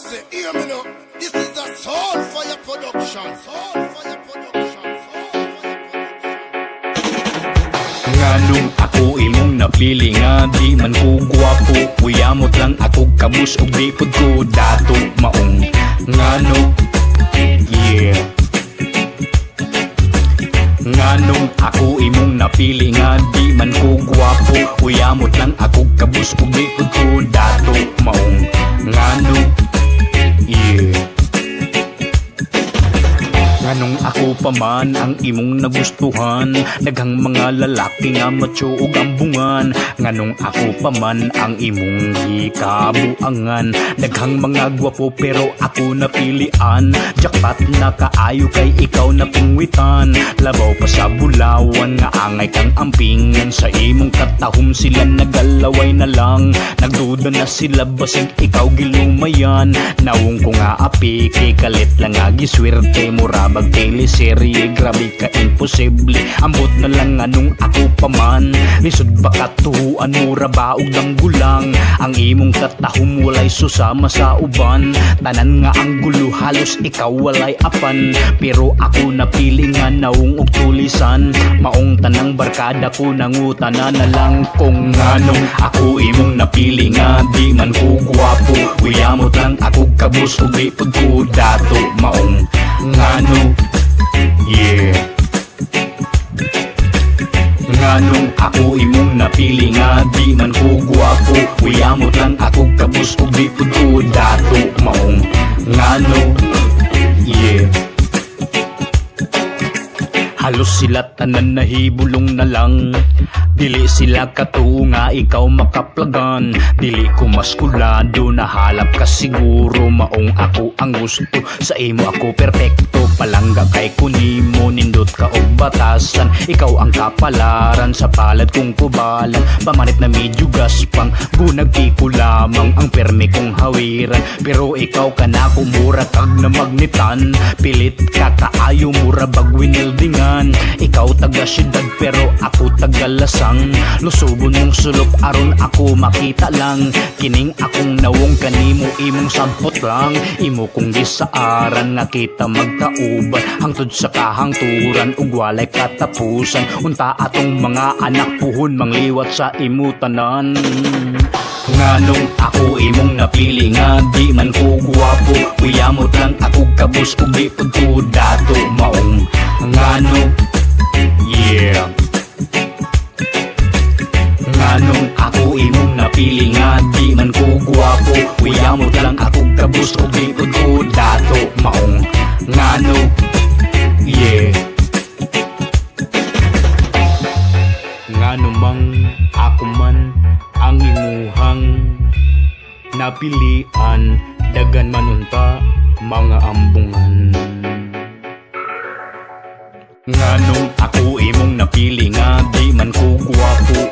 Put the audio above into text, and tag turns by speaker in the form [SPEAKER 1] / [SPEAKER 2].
[SPEAKER 1] say, hear me now. This is a Soulfire production. Soulfire production.
[SPEAKER 2] Nganong ako imong napili nga di man ko gwapo, uyamot lang ako kabus og di pud ko dato maong ngano. Yeah. Nganong ako imong napili nga di man ko gwapo, uyamot lang ako kabus og di pud ko dato maong ngano. Yeah. Nganong ako pa man ang imong nagustuhan, daghang mga lalaki nga macho ug ambungan. Nganong ako pa man ang imong gikabuangan, daghang mga gwapo pero ako napilian. Jackpot na kaayo kay ikaw na pingwitan, labaw pa sa bulawan nga angay kang ampingan. Sa imong katahom sila nagalaway na lang, nagduda na sila basig ikaw gilumayan. Nawong ko nga api kay kalit lang nga giswerte mo rabag teleserye, grabe ka imposible. Ambot na lang anong ako pa man, lisod ba katuhuan mo rabaog ng gulang. Ang imong katahom walay susama sa uban, tanan nga ang gulo halos ikaw walay apan. Pero ako napili nga nawong og tulisan, maong tanang barkada ko nangutana na lang kung nganong ako imong napili nga di man ko gwapo, uyamot lang ako kabus ug di pud ko dato maong ngano. Yeah. Nganong ako imong napili nga di man ko gwapo, uyamot lang ako kabus ug di pud ko dato maong ngano. Yeah. Halos sila tanan nahibulong na lang, dili sila katuo nga ikaw makaplagan. Dili ko maskulado, nahalap ka siguro, maong ako ang gusto. Sa imo ako perpekto, palangga kay kunimo, nindot ka og batasan. Ikaw ang kapalaran sa palad kong kubalan, pamanit na medyo gaspang, bunag ko lamang ang perme kong hawiran. Pero ikaw ka na kumura kag na magnitan, pilit ka kaayo mura bag winildingan. Ikaw taga syudad pero ako taga lasang, lusubon mong sulop aron ako makita lang. Kining akong nawong kanimo imong sampot lang, imo kong gisaaran nga kita magkauban hangtod sa kahangturan ug walay katapusan. Unta atong mga anak puhon mangliwat sa imo tanan. Nganong ako imong napili nga di man ko gwapo, uyamot lang ako kabus ug di pud ko dato maong ngano. Yeah. Nganong ako imong napili nga di man ko gwapo, uyamot lang ako kabus ug di pud ko dato maong ngano. Yeah. Ngano mang ako man ang imuhang napilian, dagan manunta mga ambungan. Nganong ako imong napili nga di man ko gwapo,